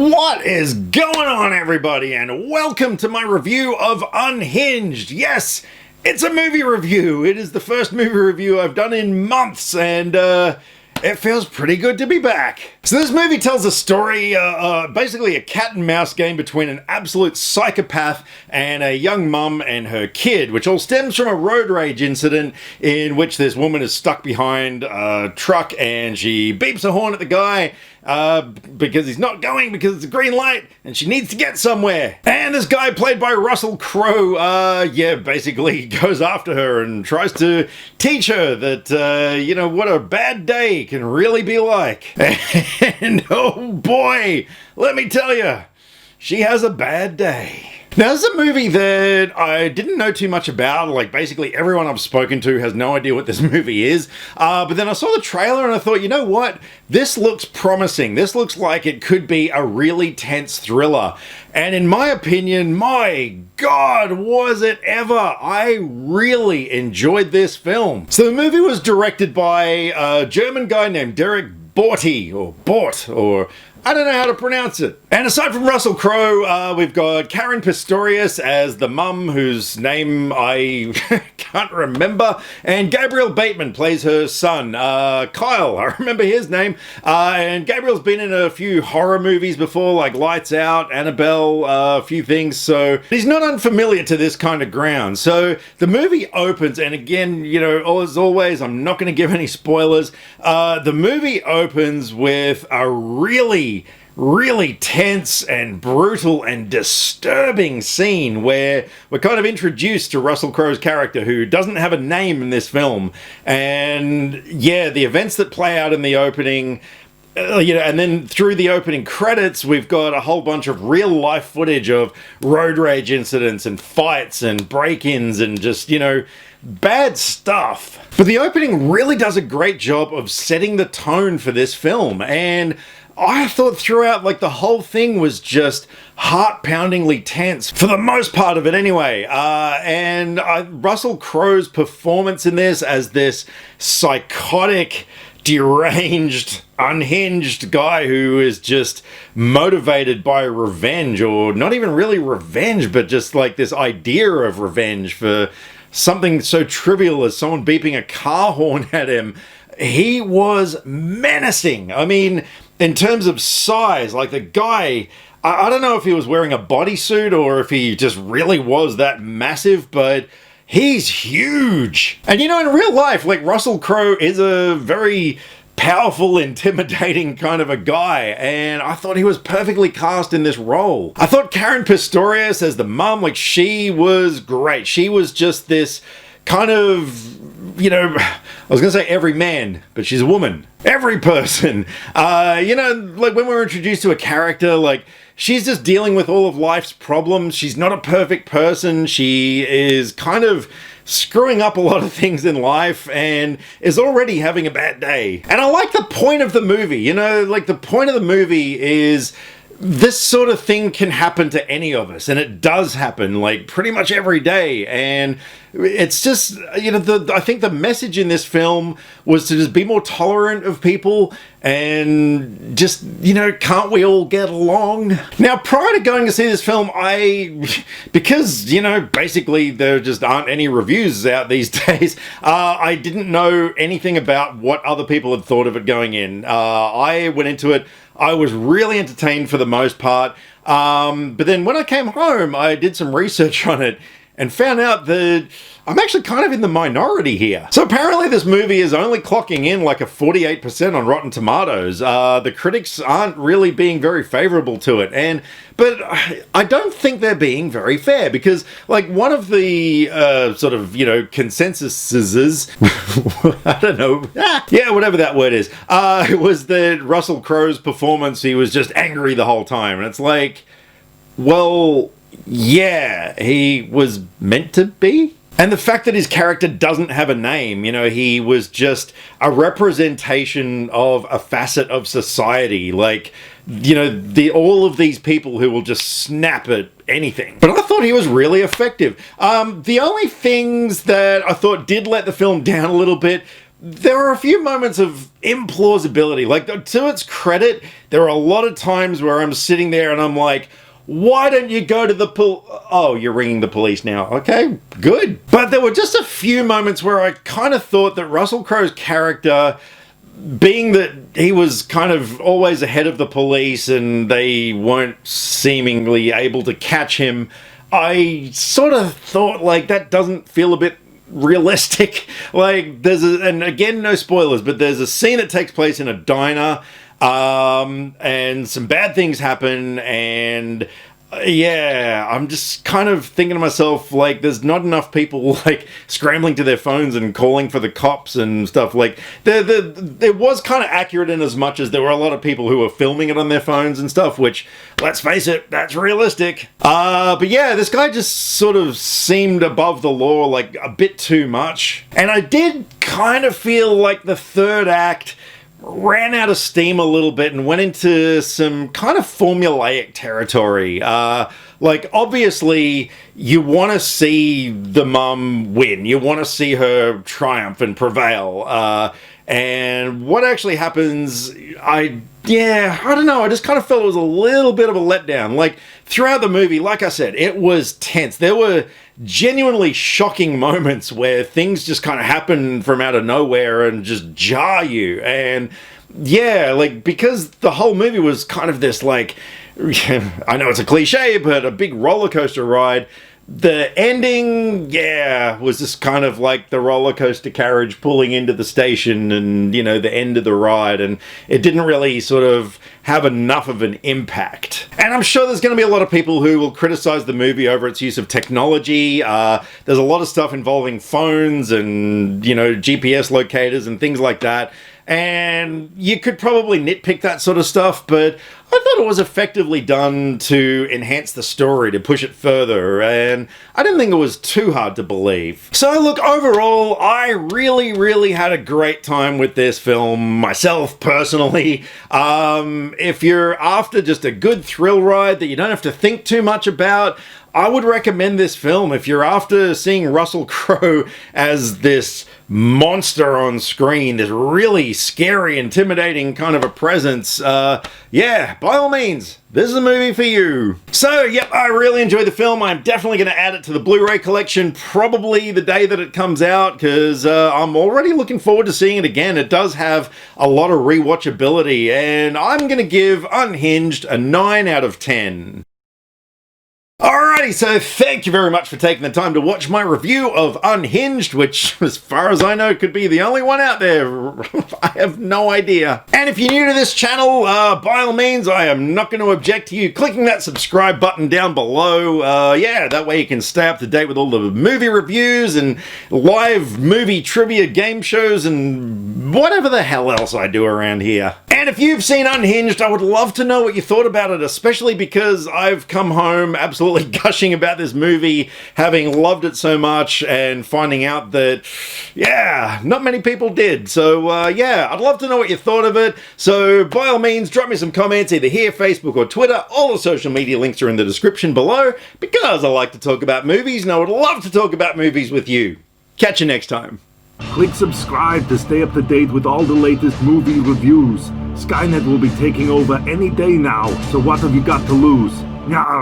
What is going on, everybody, and welcome to my review of Unhinged. Yes, it's a movie review. It is the first movie review I've done in months, and it feels pretty good to be back. So this movie tells a story, basically a cat and mouse game between an absolute psychopath and a young mum and her kid, which all stems from a road rage incident in which this woman is stuck behind a truck and she beeps a horn at the guy because he's not going because it's a green light and she needs to get somewhere. And this guy, played by Russell Crowe, basically goes after her and tries to teach her that, what a bad day can really be like. And oh boy, let me tell you, she has a bad day. Now, this is a movie that I didn't know too much about. Like, basically everyone I've spoken to has no idea what this movie is. But then I saw the trailer and I thought, you know what? This looks promising. This looks like it could be a really tense thriller. And in my opinion, my God, was it ever! I really enjoyed this film. So the movie was directed by a German guy named Derek Borti, or Bort, or I don't know how to pronounce it. And aside from Russell Crowe, we've got Karen Pistorius as the mum, whose name I can't remember, and Gabriel Bateman plays her son, Kyle. I remember his name. And Gabriel's been in a few horror movies before, like Lights Out, Annabelle, a few things, so he's not unfamiliar to this kind of ground. So the movie opens, and again, as always, I'm not going to give any spoilers. The movie opens with a really tense and brutal and disturbing scene where we're kind of introduced to Russell Crowe's character, who doesn't have a name in this film. And yeah, the events that play out in the opening, and then through the opening credits, we've got a whole bunch of real life footage of road rage incidents and fights and break-ins and just, bad stuff. But the opening really does a great job of setting the tone for this film, and I thought throughout, the whole thing was just heart-poundingly tense, for the most part of it anyway. Russell Crowe's performance in this as this psychotic, deranged, unhinged guy who is just motivated by revenge, or not even really revenge, but just this idea of revenge for something so trivial as someone beeping a car horn at him. He was menacing. I mean, in terms of size, the guy, I don't know if he was wearing a bodysuit or if he just really was that massive, but he's huge. And in real life, Russell Crowe is a very powerful, intimidating kind of a guy, and I thought he was perfectly cast in this role. I thought Karen Pistorius as the mum, she was great. She was just this kind of, I was going to say every man, but she's a woman. Every person. When we're introduced to a character, she's just dealing with all of life's problems. She's not a perfect person. She is kind of screwing up a lot of things in life and is already having a bad day. And I like the point of the movie. The point of the movie is this sort of thing can happen to any of us, and it does happen pretty much every day. And it's just, I think the message in this film was to just be more tolerant of people and just, can't we all get along? Now, prior to going to see this film, because, basically there just aren't any reviews out these days, I didn't know anything about what other people had thought of it going in. I went into it, I was really entertained for the most part, but then when I came home, I did some research on it and found out that I'm actually kind of in the minority here. So apparently this movie is only clocking in a 48% on Rotten Tomatoes. The critics aren't really being very favorable to it, but I don't think they're being very fair, because one of the consensuses, I don't know, whatever that word is, was that Russell Crowe's performance, he was just angry the whole time, and it's well, yeah, he was meant to be. And the fact that his character doesn't have a name, he was just a representation of a facet of society. All of these people who will just snap at anything. But I thought he was really effective. The only things that I thought did let the film down a little bit there are a few moments of implausibility. Like, to its credit, there are a lot of times where I'm sitting there and I'm like, why don't you go to the oh, you're ringing the police now. Okay, good. But there were just a few moments where I kind of thought that Russell Crowe's character, being that he was kind of always ahead of the police and they weren't seemingly able to catch him, I sort of thought, like, that doesn't feel a bit realistic. Like, and again, no spoilers, but there's a scene that takes place in a diner, and some bad things happen, and yeah, I'm just kind of thinking to myself, like, there's not enough people, like, scrambling to their phones and calling for the cops and stuff. Like, it was kind of accurate in as much as there were a lot of people who were filming it on their phones and stuff, which, let's face it, that's realistic. But yeah, this guy just sort of seemed above the law, like, a bit too much. And I did kind of feel like the third act ran out of steam a little bit and went into some kind of formulaic territory. Like, obviously, you want to see the mum win. You want to see her triumph and prevail. And what actually happens, I don't know. I just kind of felt it was a little bit of a letdown. Like, throughout the movie, like I said, it was tense. There were genuinely shocking moments where things just kind of happen from out of nowhere and just jar you. And yeah, like, because the whole movie was kind of this, like, I know it's a cliche, but a big roller coaster ride. The ending, was just kind of like the roller coaster carriage pulling into the station and, you know, the end of the ride, and it didn't really sort of have enough of an impact. And I'm sure there's going to be a lot of people who will criticize the movie over its use of technology. There's a lot of stuff involving phones and, you know, GPS locators and things like that. And you could probably nitpick that sort of stuff, but I thought it was effectively done to enhance the story, to push it further, and I didn't think it was too hard to believe. So look, overall, I really had a great time with this film, myself, personally. If you're after just a good thrill ride that you don't have to think too much about, I would recommend this film. If you're after seeing Russell Crowe as this monster on screen, this really scary, intimidating kind of a presence, yeah, by all means, this is a movie for you. So, yep, I really enjoyed the film. I'm definitely going to add it to the Blu-ray collection probably the day that it comes out, because I'm already looking forward to seeing it again. It does have a lot of rewatchability, and I'm going to give Unhinged a 9 out of 10. Alrighty, so thank you very much for taking the time to watch my review of Unhinged, which, as far as I know, could be the only one out there. I have no idea. And if you're new to this channel, by all means, I am not going to object to you clicking that subscribe button down below. Yeah, that way you can stay up to date with all the movie reviews and live movie trivia game shows and whatever the hell else I do around here. And if you've seen Unhinged, I would love to know what you thought about it, especially because I've come home absolutely gushing about this movie, having loved it so much and finding out that, yeah, not many people did. So, yeah, I'd love to know what you thought of it. So, by all means, drop me some comments either here, Facebook, or Twitter. All the social media links are in the description below, because I like to talk about movies and I would love to talk about movies with you. Catch you next time. Click subscribe to stay up to date with all the latest movie reviews. Skynet will be taking over any day now, so what have you got to lose? Nyah.